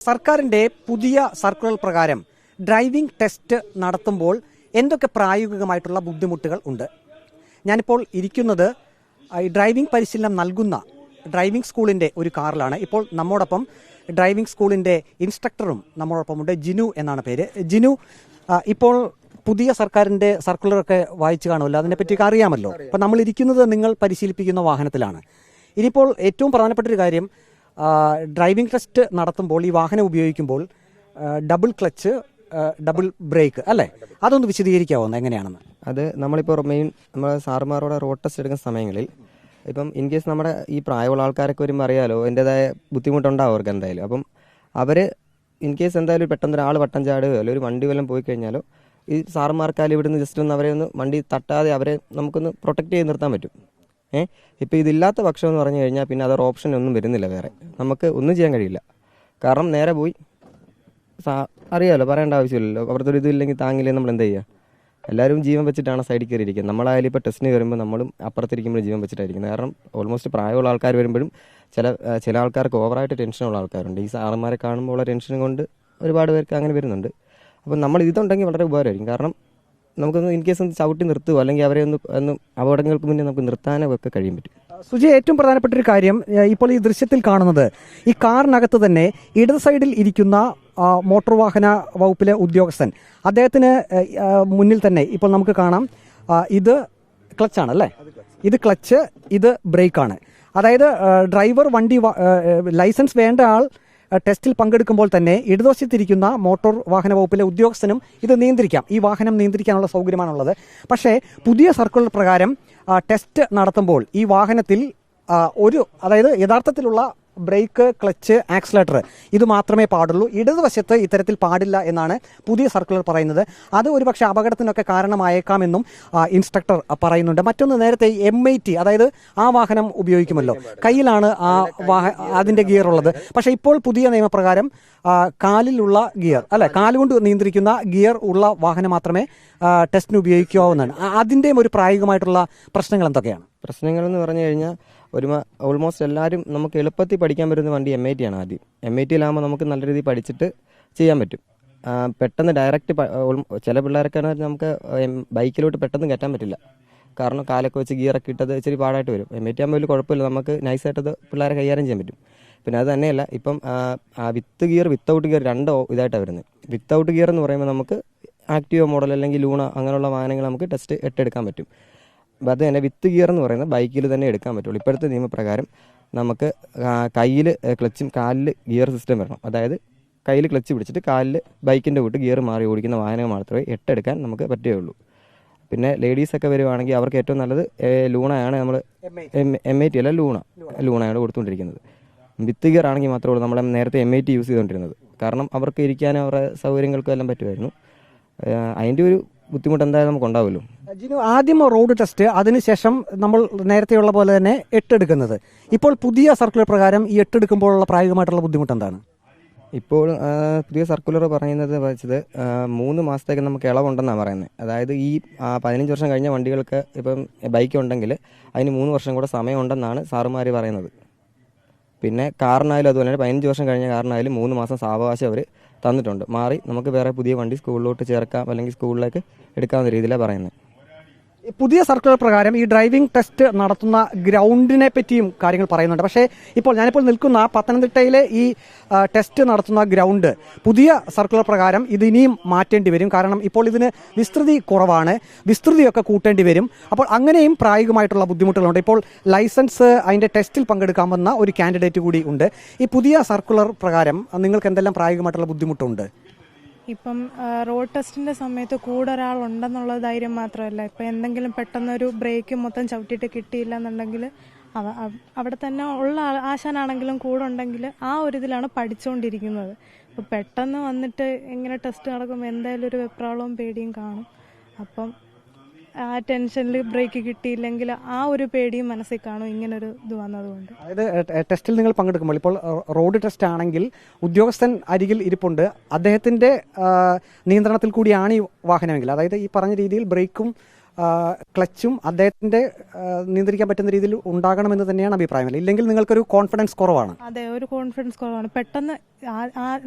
സർക്കാരിന്റെ പുതിയ സർക്കുലർ പ്രകാരം ഡ്രൈവിംഗ് ടെസ്റ്റ് നടത്തുമ്പോൾ എന്തൊക്കെ പ്രായോഗികമായിട്ടുള്ള ബുദ്ധിമുട്ടുകൾ ഉണ്ട്? ഞാനിപ്പോൾ ഇരിക്കുന്നത് ഡ്രൈവിംഗ് പരിശീലനം നൽകുന്ന ഡ്രൈവിംഗ് സ്കൂളിന്റെ ഒരു കാറിലാണ്. ഇപ്പോൾ നമ്മോടൊപ്പം ഡ്രൈവിംഗ് സ്കൂളിന്റെ ഇൻസ്ട്രക്ടറും നമ്മോടൊപ്പമുണ്ട്. ജിനു എന്നാണ് പേര്. ജിനു, ഇപ്പോൾ പുതിയ സർക്കാരിന്റെ സർക്കുലറൊക്കെ വായിച്ചു കാണുമല്ലോ, അതിനെപ്പറ്റിയൊക്കെ അറിയാമല്ലോ. അപ്പോൾ നമ്മൾ ഇരിക്കുന്നത് നിങ്ങൾ പരിശീലിപ്പിക്കുന്ന വാഹനത്തിലാണ്. ഇനിയിപ്പോൾ ഏറ്റവും പ്രധാനപ്പെട്ട ഒരു കാര്യം, ഡ്രൈവിംഗ് ടെസ്റ്റ് നടത്തുമ്പോൾ ഈ വാഹനം ഉപയോഗിക്കുമ്പോൾ ഡബിൾ ക്ലച്ച്, ഡബിൾ ബ്രേക്ക് അല്ലേ? അതൊന്ന് വിശദീകരിക്കാവുന്ന എങ്ങനെയാണെന്ന്. അത് നമ്മളിപ്പോൾ നമ്മൾ സാറുമാരോടെ റോഡ് ടെസ്റ്റ് എടുക്കുന്ന സമയങ്ങളിൽ ഇപ്പം ഇൻ കേസ് നമ്മുടെ ഈ പ്രായമുള്ള ആൾക്കാരൊക്കെ വരുമ്പോൾ അറിയാലോ അതിൻ്റെതായ ബുദ്ധിമുട്ടുണ്ടാവും അവർക്ക് എന്തായാലും. അപ്പം അവർ ഇൻ കേസ് എന്തായാലും പെട്ടെന്ന് ഒരാൾ വട്ടം ചാടുകയോ അല്ലെങ്കിൽ ഒരു വണ്ടി വല്ലതും പോയി കഴിഞ്ഞാലോ ഈ സാറുമാർക്കാലും ഇവിടുന്ന് ജസ്റ്റ് ഒന്ന് അവരെ ഒന്ന് വണ്ടി തട്ടാതെ അവരെ നമുക്കൊന്ന് പ്രൊട്ടക്റ്റ് ചെയ്ത് നിർത്താൻ പറ്റും. ഇപ്പോൾ ഇതില്ലാത്ത പക്ഷം എന്ന് പറഞ്ഞു കഴിഞ്ഞാൽ പിന്നെ അതൊരു ഓപ്ഷൻ ഒന്നും വരുന്നില്ല, വേറെ നമുക്ക് ഒന്നും ചെയ്യാൻ കഴിയില്ല. കാരണം നേരെ പോയി അറിയാമല്ലോ, പറയേണ്ട ആവശ്യമില്ലല്ലോ. അവിടുത്തെ ഒരു ഇതില്ലെങ്കിൽ താങ്ങില്ലേ നമ്മൾ എന്താ ചെയ്യുക? എല്ലാവരും ജീവൻ വെച്ചിട്ടാണ് സൈഡിൽ കയറിയിരിക്കുന്നത്. നമ്മളായാലും ഇപ്പോൾ ടെസ്റ്റിന് വരുമ്പോൾ നമ്മളും അപ്പുറത്തിരിക്കുമ്പോൾ ജീവൻ വെച്ചിട്ടായിരിക്കുന്നത്. കാരണം ഓൾമോസ്റ്റ് പ്രായമുള്ള ആൾക്കാർ വരുമ്പോഴും ചില ആൾക്കാർക്ക് ഓവറായിട്ട് ടെൻഷനുള്ള ആൾക്കാരുണ്ട്. ഈ സാറന്മാരെ കാണുമ്പോൾ ഉള്ള ടെൻഷൻ കൊണ്ട് ഒരുപാട് പേർക്ക് അങ്ങനെ വരുന്നുണ്ട്. അപ്പം നമ്മൾ ഇതുണ്ടെങ്കിൽ വളരെ ഉപകാരമായിരിക്കും. കാരണം നമുക്കൊന്ന് ഇൻ കേസ് ഒന്ന് ചവിട്ടി നിർത്തുകയോ അല്ലെങ്കിൽ അവരെ ഒന്ന് അപകടങ്ങൾക്ക് മുന്നേ നമുക്ക് നിർത്താനോ ഒക്കെ കഴിയും പറ്റും. സുജി, ഏറ്റവും പ്രധാനപ്പെട്ട ഒരു കാര്യം, ഇപ്പോൾ ഈ ദൃശ്യത്തിൽ കാണുന്നത് ഈ കാറിനകത്ത് തന്നെ ഇടത് സൈഡിൽ ഇരിക്കുന്ന മോട്ടോർ വാഹന വകുപ്പിലെ ഉദ്യോഗസ്ഥൻ, അദ്ദേഹത്തിന് മുന്നിൽ തന്നെ ഇപ്പോൾ നമുക്ക് കാണാം ഇത് ക്ലച്ചാണ് അല്ലേ? ഇത് ക്ലച്ച്, ഇത് ബ്രേക്കാണ്. അതായത് ഡ്രൈവർ വണ്ടി ലൈസൻസ് വേണ്ട ആൾ ടെസ്റ്റിൽ പങ്കെടുക്കുമ്പോൾ തന്നെ ഇടതുവശത്തിരിക്കുന്ന മോട്ടോർ വാഹന വകുപ്പിലെ ഉദ്യോഗസ്ഥനും ഇത് നിയന്ത്രിക്കാം. ഈ വാഹനം നിയന്ത്രിക്കാനുള്ള സൗകര്യമാണുള്ളത്. പക്ഷേ പുതിയ സർക്കുലർ പ്രകാരം ടെസ്റ്റ് നടത്തുമ്പോൾ ഈ വാഹനത്തിൽ അതായത് യഥാർത്ഥത്തിലുള്ള ബ്രേക്ക്, ക്ലച്ച്, ആക്സിലേറ്റർ ഇത് മാത്രമേ പാടുള്ളൂ. ഇടതുവശത്ത് ഇത്തരത്തിൽ പാടില്ല എന്നാണ് പുതിയ സർക്കുലർ പറയുന്നത്. അത് ഒരുപക്ഷെ അപകടത്തിനൊക്കെ കാരണമായേക്കാമെന്നും ഇൻസ്ട്രക്ടർ പറയുന്നുണ്ട്. മറ്റൊന്ന്, നേരത്തെ M80 അതായത് ആ വാഹനം ഉപയോഗിക്കുമല്ലോ, കയ്യിലാണ് അതിന്റെ ഗിയർ ഉള്ളത്. പക്ഷേ ഇപ്പോൾ പുതിയ നിയമപ്രകാരം കാലിലുള്ള ഗിയർ അല്ലെ, കാലുകൊണ്ട് നിയന്ത്രിക്കുന്ന ഗിയർ ഉള്ള വാഹനം മാത്രമേ ടെസ്റ്റിന് ഉപയോഗിക്കാവുന്നതാണ്. അതിൻ്റെയും ഒരു പ്രായോഗികമായിട്ടുള്ള പ്രശ്നങ്ങൾ എന്തൊക്കെയാണ്? പ്രശ്നങ്ങൾ എന്ന് പറഞ്ഞു കഴിഞ്ഞാൽ ഓൾമോസ്റ്റ് എല്ലാവരും നമുക്ക് എളുപ്പത്തിൽ പഠിക്കാൻ പറ്റുന്ന വണ്ടി M80 ആണ്. ആദ്യം M80 നമുക്ക് നല്ല രീതിയിൽ പഠിച്ചിട്ട് ചെയ്യാൻ പറ്റും. പെട്ടെന്ന് ഡയറക്റ്റ് ചില പിള്ളേരൊക്കെ നമുക്ക് ബൈക്കിലോട്ട് പെട്ടെന്ന് കയറ്റാൻ പറ്റില്ല. കാരണം കാലൊക്കെ വെച്ച് ഗിയറൊക്കെ ഇട്ടത് ഇച്ചിരി പാടായിട്ട് വരും. M80 ആകുമ്പോൾ വലിയ കുഴപ്പമില്ല, നമുക്ക് നൈസായിട്ടത് പിള്ളേരെ കൈകാര്യം ചെയ്യാൻ പറ്റും. പിന്നെ അത് തന്നെയല്ല, ഇപ്പം വിത്ത് ഗിയർ, വിത്തൗട്ട് ഗിയർ രണ്ടോ ഇതായിട്ടാണ് വരുന്നത്. വിത്തൗട്ട് ഗിയർ എന്ന് പറയുമ്പോൾ നമുക്ക് ആക്റ്റീവ മോഡൽ അല്ലെങ്കിൽ ലൂണ അങ്ങനെയുള്ള വാഹനങ്ങൾ നമുക്ക് ടെസ്റ്റ് എടുക്കാൻ പറ്റും. അപ്പോൾ അത് തന്നെ വിത്ത് ഗിയർ എന്ന് പറയുന്നത് ബൈക്കിൽ തന്നെ എടുക്കാൻ പറ്റുള്ളൂ. ഇപ്പോഴത്തെ നിയമപ്രകാരം നമുക്ക് കയ്യിൽ ക്ലച്ചും കാലിൽ ഗിയർ സിസ്റ്റം വരണം. അതായത് കയ്യിൽ ക്ലച്ച് പിടിച്ചിട്ട് കാലിൽ ബൈക്കിൻ്റെ കൂട്ട് ഗിയർ മാറി ഓടിക്കുന്ന വാഹനങ്ങൾ മാത്രമേ എടുക്കാൻ നമുക്ക് പറ്റുകയുള്ളൂ. പിന്നെ ലേഡീസൊക്കെ വരുവാണെങ്കിൽ അവർക്ക് ഏറ്റവും നല്ലത് ലൂണയാണ്. നമ്മൾ M80 അല്ല, ലൂണയാണ് കൊടുത്തുകൊണ്ടിരിക്കുന്നത്. വിത്ത് ഗിയർ ആണെങ്കിൽ മാത്രമേ ഉള്ളൂ നമ്മൾ നേരത്തെ M80 യൂസ് ചെയ്തുകൊണ്ടിരുന്നത്. കാരണം അവർക്ക് ഇരിക്കാനും അവരുടെ സൗകര്യങ്ങൾക്കും എല്ലാം പറ്റുമായിരുന്നു. അതിൻ്റെ ഒരു ബുദ്ധിമുട്ട് എന്തായാലും നമുക്ക് ഉണ്ടാവുമല്ലോ. ജിനു, ആദ്യം റോഡ് ടെസ്റ്റ്, അതിനുശേഷം നമ്മൾ നേരത്തെയുള്ള പോലെ തന്നെ 8 എടുക്കുന്നത്. ഇപ്പോൾ പുതിയ സർക്കുലർ പ്രകാരം ഈ 8 എടുക്കുമ്പോഴുള്ള പ്രായോഗികമായിട്ടുള്ള ബുദ്ധിമുട്ട് എന്താണ്? ഇപ്പോൾ പുതിയ സർക്കുലർ പറയുന്നത് വെച്ചത് 3 മാസത്തേക്ക് നമുക്ക് ഇളവുണ്ടെന്നാണ് പറയുന്നത്. അതായത് ഈ 15 വർഷം കഴിഞ്ഞ വണ്ടികൾക്ക് ഇപ്പം ബൈക്ക് ഉണ്ടെങ്കിൽ അതിന് 3 വർഷം കൂടെ സമയമുണ്ടെന്നാണ് സാറുമാർ പറയുന്നത്. പിന്നെ കാറിനായാലും അതുപോലെ തന്നെ 15 വർഷം കഴിഞ്ഞ കാറിനായാലും 3 മാസം സാവകാശം അവർ തന്നിട്ടുണ്ട്. മാറി നമുക്ക് വേറെ പുതിയ വണ്ടി സ്കൂളിലോട്ട് ചേർക്കാം അല്ലെങ്കിൽ സ്കൂളിലേക്ക് എടുക്കാവുന്ന രീതിയിലാണ് പറയുന്നത്. പുതിയ സർക്കുലർ പ്രകാരം ഈ ഡ്രൈവിംഗ് ടെസ്റ്റ് നടത്തുന്ന ഗ്രൗണ്ടിനെ പറ്റിയും കാര്യങ്ങൾ പറയുന്നുണ്ട്. പക്ഷേ ഞാനിപ്പോൾ നിൽക്കുന്ന പത്തനംതിട്ടയിലെ ഈ ടെസ്റ്റ് നടത്തുന്ന ഗ്രൗണ്ട് പുതിയ സർക്കുലർ പ്രകാരം ഇത് ഇനിയും മാറ്റേണ്ടി വരും. കാരണം ഇപ്പോൾ ഇതിന് വിസ്തൃതി കുറവാണ്, വിസ്തൃതിയൊക്കെ കൂട്ടേണ്ടി വരും. അപ്പോൾ അങ്ങനെയും പ്രായോഗികമായിട്ടുള്ള ബുദ്ധിമുട്ടുകളുണ്ട്. ഇപ്പോൾ ലൈസൻസ് അതിൻ്റെ ടെസ്റ്റിൽ പങ്കെടുക്കാമെന്ന ഒരു കാൻഡിഡേറ്റ് കൂടി ഉണ്ട്. ഈ പുതിയ സർക്കുലർ പ്രകാരം നിങ്ങൾക്ക് എന്തെല്ലാം പ്രായോഗികമായിട്ടുള്ള ബുദ്ധിമുട്ടുണ്ട്? ഇപ്പം റോഡ് ടെസ്റ്റിന്റെ സമയത്ത് കൂടെ ഒരാളുണ്ടെന്നുള്ള ധൈര്യം മാത്രമല്ല, ഇപ്പം എന്തെങ്കിലും പെട്ടെന്നൊരു ബ്രേക്ക് മൊത്തം ചവിട്ടിയിട്ട് കിട്ടിയില്ല എന്നുണ്ടെങ്കിൽ അവിടെ തന്നെ ഉള്ള ആശാനാണെങ്കിലും കൂടെ ഉണ്ടെങ്കിൽ ആ ഒരു ഇതിലാണ് പഠിച്ചുകൊണ്ടിരിക്കുന്നത്. അപ്പം പെട്ടെന്ന് വന്നിട്ട് ഇങ്ങനെ ടെസ്റ്റ് നടക്കുമ്പോൾ എന്തായാലും ഒരു വെപ്രാളവും പേടിയും കാണും. അപ്പം ആ ടെൻഷനിൽ ബ്രേക്ക് കിട്ടിയില്ലെങ്കിൽ ആ ഒരു പേടിയും മനസ്സിൽ കാണും ഇങ്ങനൊരു ഇത് വന്നതുകൊണ്ട്. അതായത് ടെസ്റ്റിൽ നിങ്ങൾ പങ്കെടുക്കുമ്പോൾ ഇപ്പോൾ റോഡ് ടെസ്റ്റ് ആണെങ്കിൽ ഉദ്യോഗസ്ഥൻ അരികിൽ ഇരിപ്പുണ്ട്, അദ്ദേഹത്തിന്റെ നിയന്ത്രണത്തിൽ കൂടിയാണ് ഈ വാഹനമെങ്കിൽ, അതായത് ഈ പറഞ്ഞ രീതിയിൽ ബ്രേക്കും ക്ലച്ചും അദ്ദേഹത്തിൻ്റെ നിയന്ത്രിക്കാൻ പറ്റുന്ന രീതിയിൽ ഉണ്ടാകണമെന്ന് തന്നെയാണ് അഭിപ്രായമല്ല, ഇല്ലെങ്കിൽ നിങ്ങൾക്കൊരു കോൺഫിഡൻസ് കുറവാണ്. അതെ, ഒരു കോൺഫിഡൻസ് കുറവാണ്. പെട്ടെന്ന്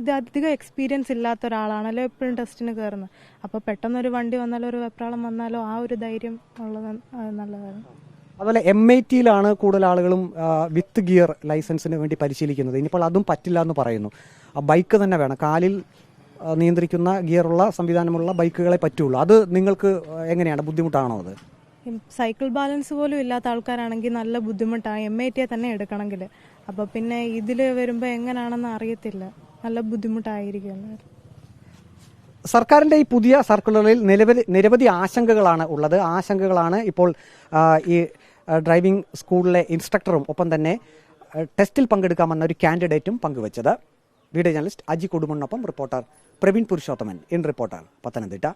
ഇത് അധികം എക്സ്പീരിയൻസ് ഇല്ലാത്ത ഒരാളാണല്ലോ എപ്പോഴും ടെസ്റ്റിന് കയറുന്നത്. അപ്പോൾ പെട്ടെന്നൊരു വണ്ടി വന്നാലോ ഒരു വെപ്രാളം വന്നാലോ ആ ഒരു ധൈര്യം ഉള്ളത് നല്ലതാണ്. അതുപോലെ MIT-യിലാണ് കൂടുതൽ ആളുകളും വിത്ത് ഗിയർ ലൈസൻസിന് വേണ്ടി പരിശീലിക്കുന്നത്. ഇനിയിപ്പോൾ അതും പറ്റില്ല എന്ന് പറയുന്നു. ബൈക്ക് തന്നെ വേണം, കാലിൽ നിയന്ത്രിക്കുന്ന ഗിയറുള്ള സംവിധാനമുള്ള ബൈക്കുകളെ പറ്റുള്ളൂ. അത് നിങ്ങൾക്ക് എങ്ങനെയാണ്, ബുദ്ധിമുട്ടാണോ അത്? സൈക്കിൾ ബാലൻസ് പോലും ഇല്ലാത്ത ആൾക്കാരാണെങ്കിൽ നല്ല ബുദ്ധിമുട്ടാണ് MIT തന്നെ എടുക്കണമെങ്കിൽ. അപ്പോൾ പിന്നെ ഇതിൽ വരുമ്പോൾ എങ്ങനെയാണെന്ന് അറിയത്തില്ല, നല്ല ബുദ്ധിമുട്ടായിരിക്കും. സർക്കാരിൻ്റെ ഈ പുതിയ സർക്കുലറിൽ നിരവധി ആശങ്കകളാണ് ഉള്ളത്. ആശങ്കകളാണ് ഇപ്പോൾ ഈ ഡ്രൈവിംഗ് സ്കൂളിലെ ഇൻസ്ട്രക്ടറും ഒപ്പം തന്നെ ടെസ്റ്റിൽ പങ്കെടുക്കാമെന്ന ഒരു കാൻഡിഡേറ്റും പങ്കുവച്ചത്. വീഡിയോ ജേർണലിസ്റ്റ് അജി കൊടുമണ്ണൊപ്പം reporter Praveen Purushothaman, in reporter, Pathanamthitta.